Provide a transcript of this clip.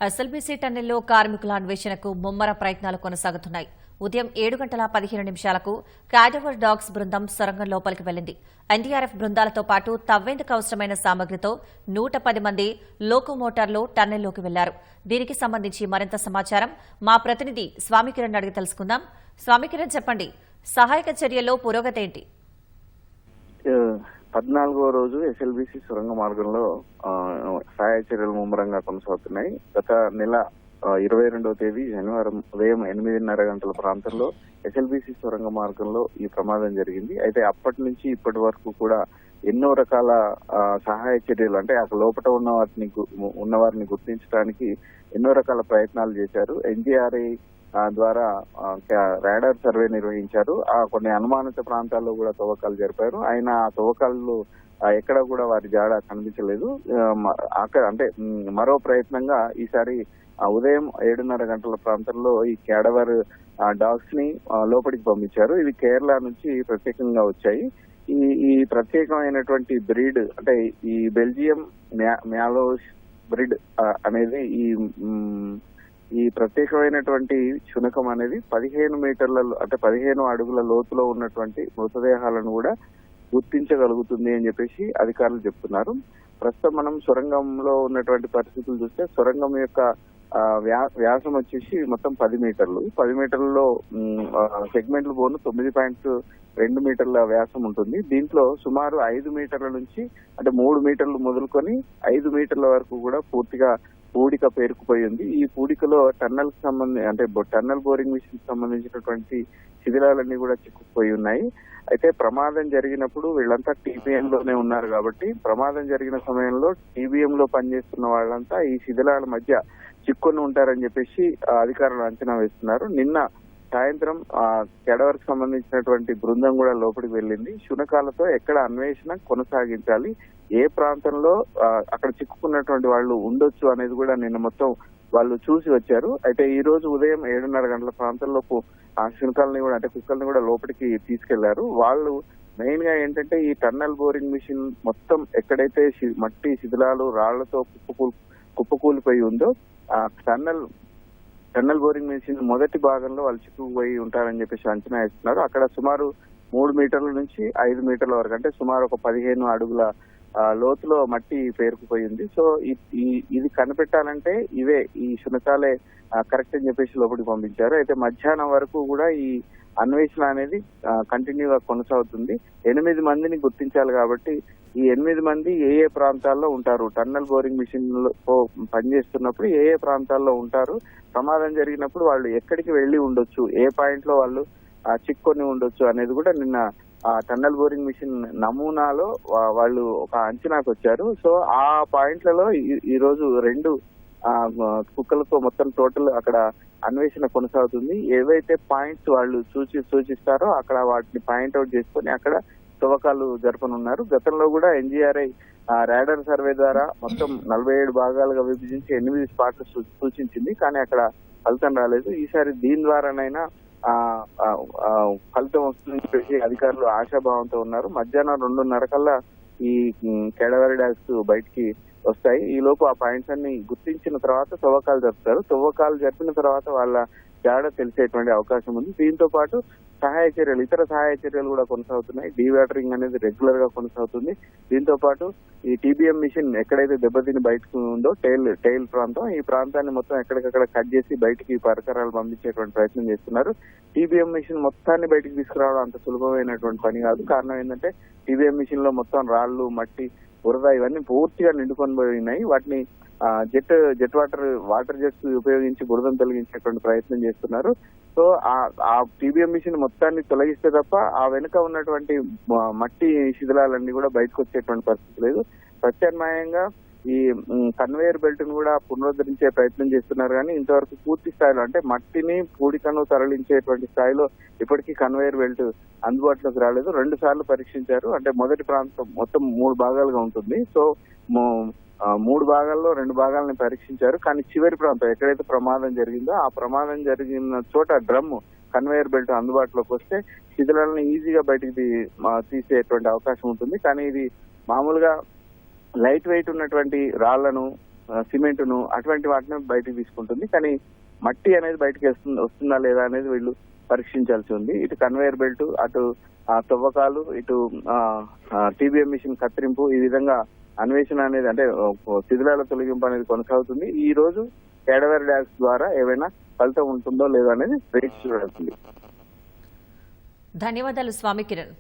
SLBC టన్నెల్లో కార్మికుల అన్వేషణకు ముమ్మర ప్రయత్నాలు కొనసాగుతున్నాయి. ఉదయం 7:15 క్యాడవర్ డాగ్స్ బృందం సొరంగం లోపలికి వెళ్లింది. ఎన్డీఆర్ఎఫ్ బృందాలతో పాటు తవ్వేందుకు అవసరమైన సామగ్రితో 110 మంది లోకోమోటార్లు టన్నెల్లోకి వెళ్లారు. దీనికి సంబంధించి మరింత సమాచారం మా ప్రతినిధి స్వామికిరణ్ అడిగి తెలుసుకుందాం. స్వామికిరణ్, చెప్పండి, సహాయక చర్యల్లో పురోగతి ఏంటి? 14వ రోజు ఎస్ఎల్బీసీ సొరంగ మార్గంలో సహాయ చర్యలు ముమ్మరంగా కొనసాగుతున్నాయి. గత నెల 22వ తేదీ శనివారం ఉదయం 8:30 గంటల ప్రాంతంలో ఎస్ఎల్బీసీ సొరంగ మార్గంలో ఈ ప్రమాదం జరిగింది. అయితే అప్పటి నుంచి ఇప్పటి వరకు కూడా ఎన్నో రకాల సహాయ చర్యలు, అంటే అక్కడ లోపల ఉన్న వారిని గుర్తించడానికి ఎన్నో రకాల ప్రయత్నాలు చేశారు. ఎన్డీఆర్ఐ ద్వారా రాడార్ సర్వే నిర్వహించారు. కొన్ని అనుమానిత ప్రాంతాల్లో కూడా తవ్వకాలు జరిపారు. ఆయన ఆ తవ్వకాలు ఎక్కడ కూడా వారి జాడ కనిపించలేదు. అంటే మరో ప్రయత్నంగా ఈసారి ఉదయం 7:30 గంటల ప్రాంతంలో ఈ క్యాడవర్ డాగ్స్ ని లోపలికి పంపించారు. ఇవి కేరళ నుంచి ప్రత్యేకంగా వచ్చాయి. ఈ ప్రత్యేకమైనటువంటి బ్రీడ్, అంటే ఈ బెల్జియం మ్యాలోస్ బ్రీడ్ అనేది ఈ ప్రత్యేకమైనటువంటి శునకం అనేది 15 మీటర్ల, అంటే 15 అడుగుల లోతులో ఉన్నటువంటి మృతదేహాలను కూడా గుర్తించగలుగుతుంది అని చెప్పేసి అధికారులు చెప్తున్నారు. ప్రస్తుతం మనం సొరంగంలో ఉన్నటువంటి పరిస్థితులు చూస్తే సొరంగం యొక్క వ్యాసం వచ్చేసి మొత్తం 10 మీటర్లు. 10 మీటర్లలో సెగ్మెంట్లు పోను 9.2 మీటర్ల వ్యాసం ఉంటుంది. దీంట్లో సుమారు 5 మీటర్ల నుంచి, అంటే 3 మీటర్లు మొదలుకొని 5 మీటర్ల వరకు కూడా పూర్తిగా పూడిక పేరుకుపోయి ఉంది. ఈ పూడికలో టన్నల్ బోరింగ్ మిషన్ సంబంధించినటువంటి శిథిలాలన్నీ కూడా చిక్కుకుపోయి ఉన్నాయి. అయితే ప్రమాదం జరిగినప్పుడు వీళ్ళంతా టీబీఎం లోనే ఉన్నారు కాబట్టి ప్రమాదం జరిగిన సమయంలో టీబీఎం లో పనిచేస్తున్న వాళ్ళంతా ఈ శిథిలాల మధ్య చిక్కుని ఉంటారని చెప్పేసి అధికారులు అంచనా వేస్తున్నారు. నిన్న సాయంత్రం కెడవర్ కి సంబంధించినటువంటి బృందం కూడా లోపలికి వెళ్ళింది. శునకాలతో ఎక్కడ అన్వేషణ కొనసాగించాలి, ఏ ప్రాంతంలో అక్కడ చిక్కుకున్నటువంటి వాళ్ళు ఉండొచ్చు అనేది కూడా నిన్న మొత్తం వాళ్ళు చూసి వచ్చారు. అయితే ఈ రోజు ఉదయం 7:30 గంటల ప్రాంతంలో ఆ శునకాలని కూడా, అంటే కుక్కల్ని కూడా లోపలికి తీసుకెళ్లారు. వాళ్ళు మెయిన్ గా ఏంటంటే ఈ టన్నల్ బోరింగ్ మిషన్ మొత్తం ఎక్కడైతే మట్టి శిథిలాలు రాళ్లతో కుప్పకూలిపోయి ఉందో ఆ టన్నల్ బోరింగ్ మిషన్ మొదటి భాగంలో వాళ్ళు చిక్కుకుపోయి ఉంటారని చెప్పేసి అంచనా వేస్తున్నారు. అక్కడ సుమారు 3 మీటర్ల నుంచి 5 మీటర్ల వరకు, అంటే సుమారు ఒక 15 అడుగుల లోతులో మట్టి పేరుకుపోయింది. సో ఇది కనిపెట్టాలంటే ఈ శునకాలే కరెక్ట్ అని చెప్పేసి లోపలికి పంపించారు. అయితే మధ్యాహ్నం వరకు కూడా ఈ అన్వేషణ అనేది కంటిన్యూగా కొనసాగుతుంది. 8 మందిని గుర్తించాలి కాబట్టి ఈ 8 మంది ఏ ప్రాంతాల్లో ఉంటారు, టన్నల్ బోరింగ్ మిషన్ లో పనిచేస్తున్నప్పుడు ఏ ప్రాంతాల్లో ఉంటారు, ప్రమాదం జరిగినప్పుడు వాళ్ళు ఎక్కడికి వెళ్లి ఉండొచ్చు, ఏ పాయింట్ లో వాళ్ళు చిక్కుకొని ఉండొచ్చు అనేది కూడా నిన్న టన్నల్ బోరింగ్ మిషన్ నమూనాలో వాళ్ళు ఒక అంచనాకు వచ్చారు. సో ఆ పాయింట్లలో ఈ రోజు 2 కుక్కలతో మొత్తం టోటల్ అక్కడ అన్వేషణ కొనసాగుతుంది. ఏవైతే పాయింట్స్ వాళ్ళు సూచిస్తారో అక్కడ వాటిని పాయింట్అవుట్ చేసుకుని అక్కడ తవ్వకాలు జరపనున్నారు. గతంలో కూడా ఎన్డీఆర్ఐ రాడార్ సర్వే ద్వారా మొత్తం 47 భాగాలుగా విభజించి 8 స్పాట్లు సూచించింది, కానీ అక్కడ ఫలితం రాలేదు. ఈసారి దీని ద్వారానైనా ఫలితం వస్తుందని చెప్పేసి అధికారులు ఆశాభావంతో ఉన్నారు. మధ్యాహ్నం 2:30 కల్లా ఈ కేడవర్ డాగ్స్ బయటికి వస్తాయి. ఈ లోపు ఆ పాయింట్స్ అన్ని గుర్తించిన తర్వాత తవ్వకాలు జరుపుతారు. తవ్వకాలు జరిపిన తర్వాత వాళ్ళ జాడ తెలిసేటువంటి అవకాశం ఉంది. దీంతో పాటు ఇతర సహాయ చర్యలు కూడా కొనసాగుతున్నాయి. డీవాటరింగ్ అనేది రెగ్యులర్ గా కొనసాగుతుంది. దీంతో పాటు ఈ టీబీఎం మిషన్ ఎక్కడైతే దెబ్బతిని బయటకు ఉందో టైల్ ప్రాంతం, ఈ ప్రాంతాన్ని మొత్తం ఎక్కడికక్కడ కట్ చేసి బయటికి పరికరాలు పంపించేటువంటి ప్రయత్నం చేస్తున్నారు. టీబీఎం మిషన్ మొత్తాన్ని బయటికి తీసుకురావడం అంత సులభమైనటువంటి పని కాదు. కారణం ఏంటంటే టీబీఎం మిషన్ లో మొత్తం రాళ్లు, మట్టి, బురద ఇవన్నీ పూర్తిగా నిండుకొని పోయినాయి. వాటిని జెట్ వాటర్ జెట్స్ ఉపయోగించి బురదను తొలగించేటువంటి ప్రయత్నం చేస్తున్నారు. సో ఆ టీబీఎం మిషన్ మొత్తాన్ని తొలగిస్తే తప్ప ఆ వెనుక ఉన్నటువంటి మట్టి శిథిలాలన్నీ కూడా బయటకు వచ్చేటువంటి పరిస్థితి లేదు. ప్రత్యామ్నాయంగా ఈ కన్వేయర్ బెల్ట్ ను కూడా పునరుద్ధరించే ప్రయత్నం చేస్తున్నారు, కానీ ఇంతవరకు పూర్తి స్థాయిలో, అంటే మట్టిని పూడికను తరలించేటువంటి స్థాయిలో ఇప్పటికీ కన్వేయర్ బెల్ట్ అందుబాటులోకి రాలేదు. 2 సార్లు పరీక్షించారు. అంటే మొదటి ప్రాంతం మొత్తం 3 భాగాలుగా ఉంటుంది. సో 3 భాగాల్లో 2 భాగాలని పరీక్షించారు, కానీ చివరి ప్రాంతం ఎక్కడైతే ప్రమాదం జరిగిందో ఆ ప్రమాదం జరిగిన చోట కన్వేయర్ బెల్ట్ అందుబాటులోకి వస్తే శిథిలాలను ఈజీగా బయటికి తీసేటువంటి అవకాశం ఉంటుంది. కానీ ఇది మామూలుగా లైట్ వెయిట్ ఉన్నటువంటి రాళ్లను, సిమెంట్ను అటువంటి వాటిని బయటకు తీసుకుంటుంది. కానీ మట్టి అనేది బయటకు వస్తుందా లేదా అనేది వీళ్ళు పరీక్షించాల్సి ఉంది. ఇటు కన్వేయర్ బెల్ట్, అటు తవ్వకాలు, ఇటు టీబీఎం మిషన్ కత్తిరింపు, ఈ విధంగా అన్వేషణ అనేది అంటే శిథిలాల తొలగింపు అనేది కొనసాగుతుంది. ఈ రోజు క్యాడవర్ డ్యాగ్స్ ద్వారా ఏమైనా ఫలితం ఉంటుందో లేదో అనేది వేచి చూడాల్సింది. ధన్యవాదాలు స్వామి కిరణ్.